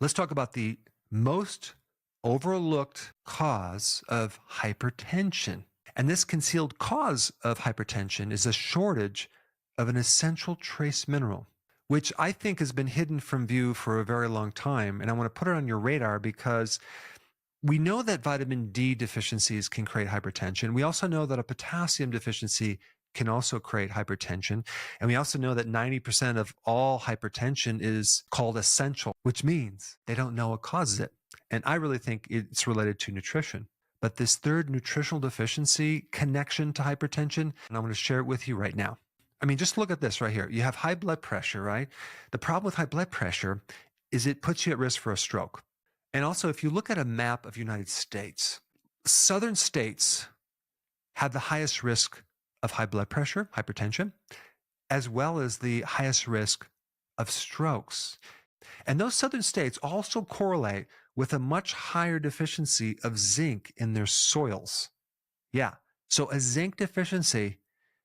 Let's talk about the most overlooked cause of hypertension. And this concealed cause of hypertension is a shortage of an essential trace mineral, which I think has been hidden from view for a very long time. And I want to put it on your radar because we know that vitamin D deficiencies can create hypertension. We also know that a potassium deficiency can also create hypertension. And we also know that 90% of all hypertension is called essential, which means they don't know what causes it. And I really think it's related to nutrition. But this third nutritional deficiency connection to hypertension, and I'm going to share it with you right now. I mean, just look at this right here. You have high blood pressure, right? The problem with high blood pressure is it puts you at risk for a stroke. And also, if you look at a map of United States, southern states have the highest risk of high blood pressure, hypertension, as well as the highest risk of strokes. And those southern states also correlate with a much higher deficiency of zinc in their soils. Yeah, so a zinc deficiency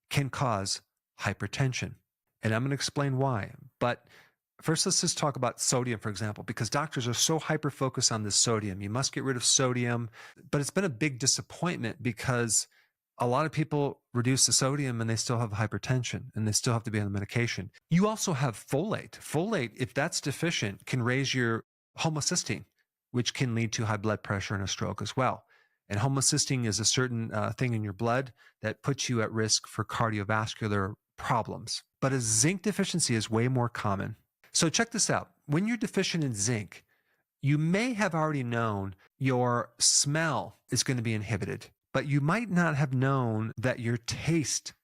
can cause hypertension. And I'm going to explain why. But first, let's just talk about sodium, for example, because doctors are so hyper-focused on this sodium. You must get rid of sodium. But it's been a big disappointment because a lot of people reduce the sodium and they still have hypertension and they still have to be on the medication. You also have folate. Folate, if that's deficient, can raise your homocysteine, which can lead to high blood pressure and a stroke as well. And homocysteine is a certain thing in your blood that puts you at risk for cardiovascular problems. But a zinc deficiency is way more common. So check this out. When you're deficient in zinc, you may have already known your smell is going to be inhibited, but you might not have known that your taste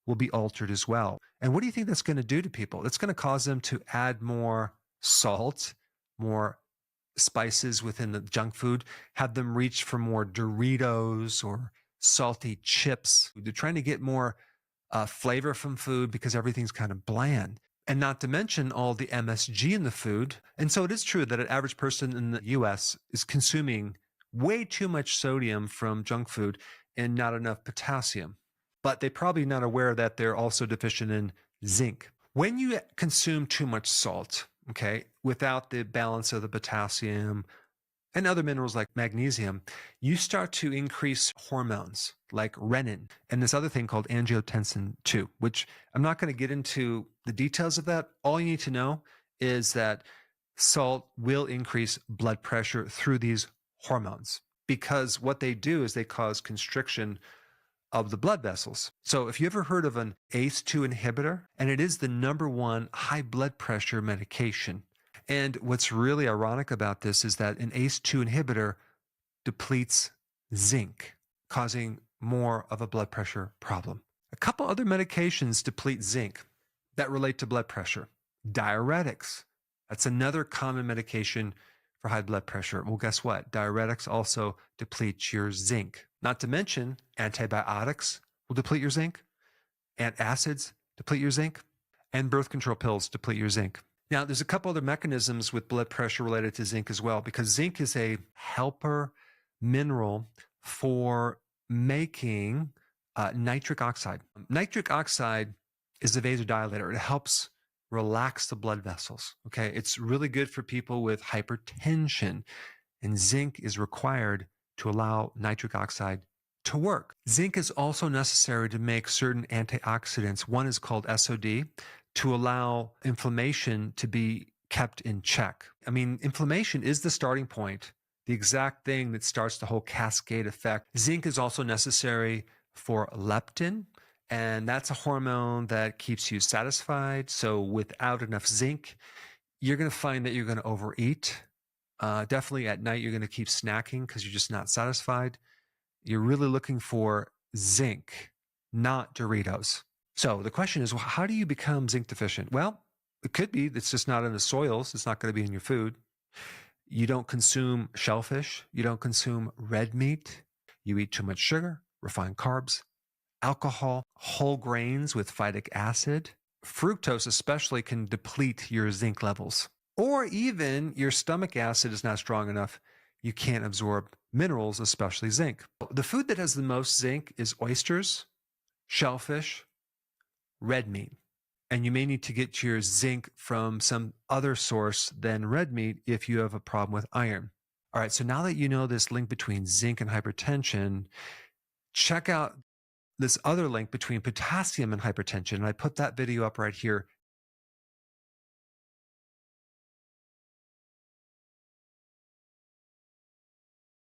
will be altered as well. And what do you think that's going to do to people? It's going to cause them to add more salt, more spices within the junk food, have them reach for more Doritos or salty chips. They're trying to get more flavor from food because everything's kind of bland. And not to mention all the MSG in the food. And so it is true that an average person in the US is consuming way too much sodium from junk food and not enough potassium. But they're probably not aware that they're also deficient in zinc. When you consume too much salt, okay, without the balance of the potassium and other minerals like magnesium, you start to increase hormones like renin and this other thing called angiotensin 2, which I'm not going to get into the details of that. All you need to know is that salt will increase blood pressure through these hormones because what they do is they cause constriction of the blood vessels. So if you ever heard of an ACE2 inhibitor, and it is the #1 high blood pressure medication. And what's really ironic about this is that an ACE2 inhibitor depletes zinc, causing more of a blood pressure problem. A couple other medications deplete zinc that relate to blood pressure. Diuretics. That's another common medication for high blood pressure. Well, guess what? Diuretics also deplete your zinc. Not to mention, antibiotics will deplete your zinc, antacids deplete your zinc, and birth control pills deplete your zinc. Now, there's a couple other mechanisms with blood pressure related to zinc as well, because zinc is a helper mineral for making nitric oxide. Nitric oxide is a vasodilator. It helps relax the blood vessels. Okay, it's really good for people with hypertension, and zinc is required to allow nitric oxide to work. Zinc is also necessary to make certain antioxidants. One is called SOD, to allow inflammation to be kept in check. I mean, inflammation is the starting point, the exact thing that starts the whole cascade effect. Zinc is also necessary for leptin, and that's a hormone that keeps you satisfied. So without enough zinc, you're going to find that you're going to overeat. Definitely at night, you're going to keep snacking because you're just not satisfied. You're really looking for zinc, not Doritos. So the question is, well, how do you become zinc deficient? Well, it could be it's just not in the soils. It's not going to be in your food. You don't consume shellfish. You don't consume red meat. You eat too much sugar, refined carbs, alcohol, whole grains with phytic acid. Fructose especially can deplete your zinc levels. Or even your stomach acid is not strong enough. You can't absorb minerals, especially zinc. The food that has the most zinc is oysters, shellfish, red meat. And you may need to get your zinc from some other source than red meat if you have a problem with iron. All right, so now that you know this link between zinc and hypertension, check out this other link between potassium and hypertension. And I put that video up right here.